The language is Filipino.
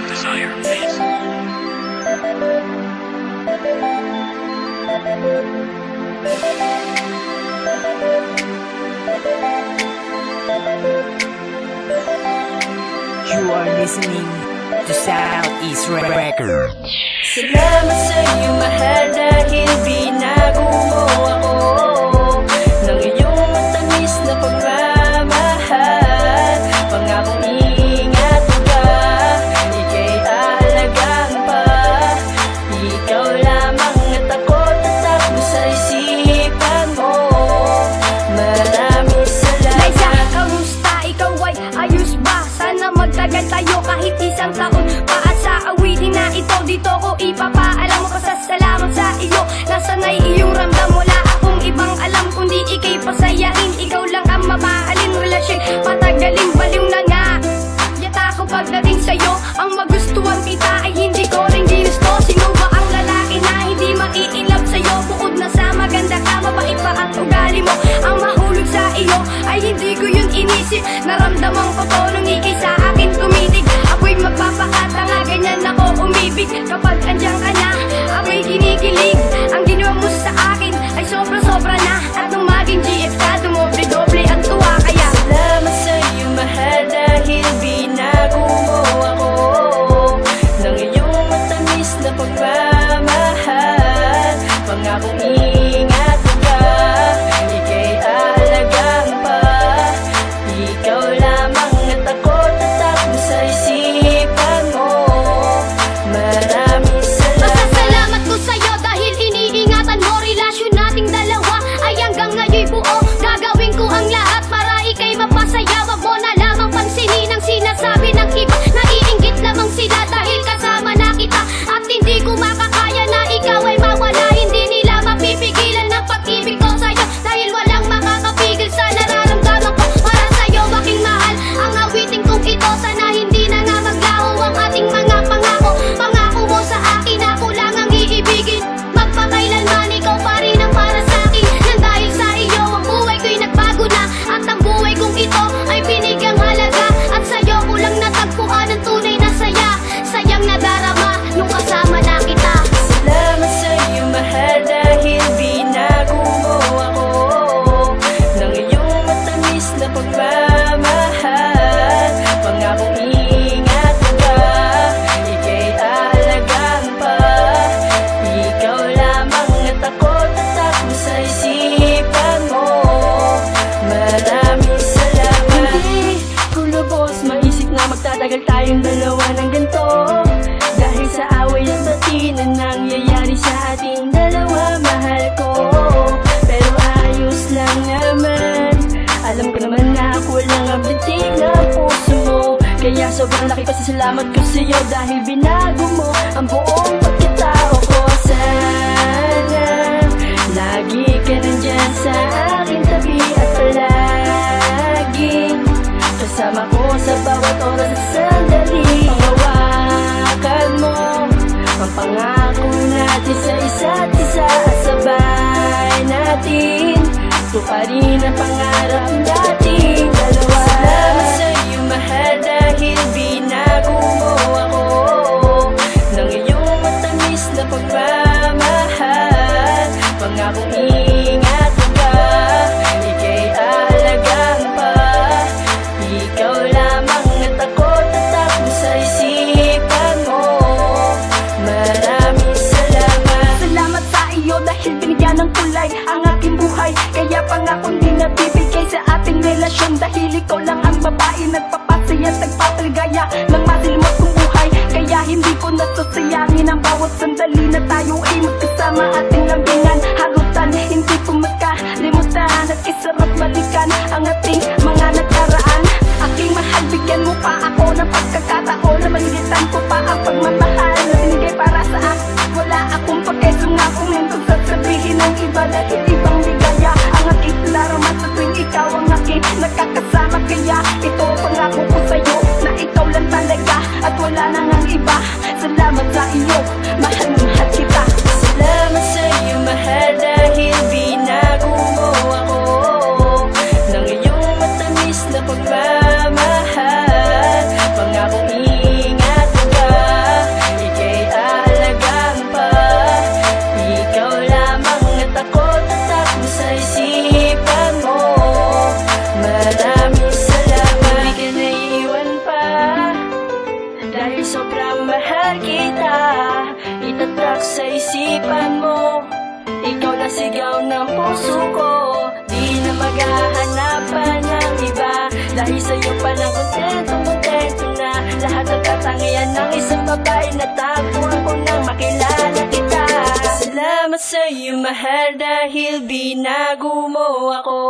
Desire Face. You are listening to Southeast Records. Salamat sa'yo mahal dahil binago mo ako ng iyong matamis na pagmamahal. Pangakong iingat ka, ika'y aalagaan pa. Ikaw lamang at ako tatakbo sa isipan mo. Maraming salamat. Liza, kamusta? Ikaw ay ayos ba? Sana magtagal tayo kahit isang taon pa. At sa awitin na ito, dito ko ipapaalam mo. Pasasalamat sa iyo, nasanay iyong ramdam. Wala akong ibang alam kundi ika'y pasayain. Ikaw lang ang mamahalin, wala siyang patagaling. Baliw na nga yata ko pagdating sa'yo. Ang magustuhan kita ay hindi ko rin ginusto. Sino ba ang lalaki na hindi maiilab sa'yo? Bukod na sa maganda ka, mabait pa ang ugali mo. Ang mahulog sa iyo ay hindi ko yun inisip. Naramdaman ko to nung ika'y sa akin tumitig. Ako'y magpapakatanga, ganyan ako umibig. Kapag andyan ka na, ako'y kinikilig. Ang ginawa mo sa akin ay sobra-sobra na. At nung maging GF ka, dumoble-doble ang tuwa. Kaya salamat sa'yo mahal dahil binago mo ako ng iyong matamis na pagmamahal. Pangakong iingat ka, ika'y aalagaan pa. Ikaw lamang at ako tatakbo sa isipan mo. Maraming salamat. pasasalamat ko sa'yo dahil iniingatan mo. Relasyon nating dalawa ay hanggang ngayon'y buo. Gagawin ko ang lahat para ika'y mapasaya. Wag mo na lamang pansinin ang sinasabi ng iba. Naiinggit lamang sila dahil kasama na kita. At hindi ko makakaya na ikaw ay mawala. Hindi nila mapipigilan ng pag-ibig ko sa'yo dahil walang makakapigil sa nararamdaman ko. Para sa'yo aking mahal ang awitin kong ito. Sana hindi na nga maglaho ang ating mga pangako. Pangako mo sa akin, ako lang ang iibigin. Magpakailanman ikaw pa rin ang para sa akin. Nang dahil sa iyo ang buhay ko'y nagbago na. At ang buhay kong ito ay binigyang halaga. At sa'yo ko lang natagpuan ang tunay na saya. Sayang nadarama nung kasama na kita. Salamat sa'yo mahal dahil binago mo ako ng iyong matamis na pagmamahal. Pangakong iingat ka, ika'y aalagaan pa. Ikaw lamang at ako tatakbo sa isipan mo. Maraming salamat. Hindi ko lubos maisip na magtatagal tayong dalawa ng ganito. Dahil sa away at bati na nangyayari sa ating dalawa, mahal ko. Pero ayos lang naman. Alam ko naman na ako lang ang bintig ng puso mo. Kaya sobrang laki pasasalamat ko sa'yo dahil binago mo ang buong pagkatao ko. Sana lagi ka nandyan sa aking tabi at palaging kasama ko sa bawat oras at sandali. Panghawakan mo ang pangako natin sa isa't isa at sabay natin tuparin ang pangarap nating dalawa. Salamat sa'yo mahal dahil binago mo ako ng iyong matamis na pagmamahal. Pangakong iingat ka, ika'y aalagaan pa. Ikaw lamang at ako tatakbo sa isipan mo. Maraming salamat. Salamat sa iyo dahil binigyan ng kulay ang aking buhay. Kaya pangakong di nabibigay sa ating relasyon. Dahil ikaw lang ang babae nagpapasaya at nagpapaligaya ng masilimot kong buhay. Kaya hindi ko nasasayangin ang bawat sandali na tayo ay magkasama. Ating lambingan, harutan, hindi ko makalimutan. At isarap balikan ang ating mga nakaraan. Aking mahal, bigyan mo pa ako ng pagkakataon na malitan ko pa ang pagmamahal na binigay para sa akin. Wala akong pagkasunga kung hindi sasabihin ng iba dahil ibang ligaya ang aking laraman sa tuwing ikaw ang aking nakakasama. Kaya ito pangako ko sa'yo na ikaw lang talaga at wala nang ang iba. Salamat sa iyo, mahal na mahal kita. Salamat sa'yo mahal dahil binago mo ako ng iyong ba'y natagpuan ko nang makilala kita. Salamat sa'yo mahal dahil binago mo ako.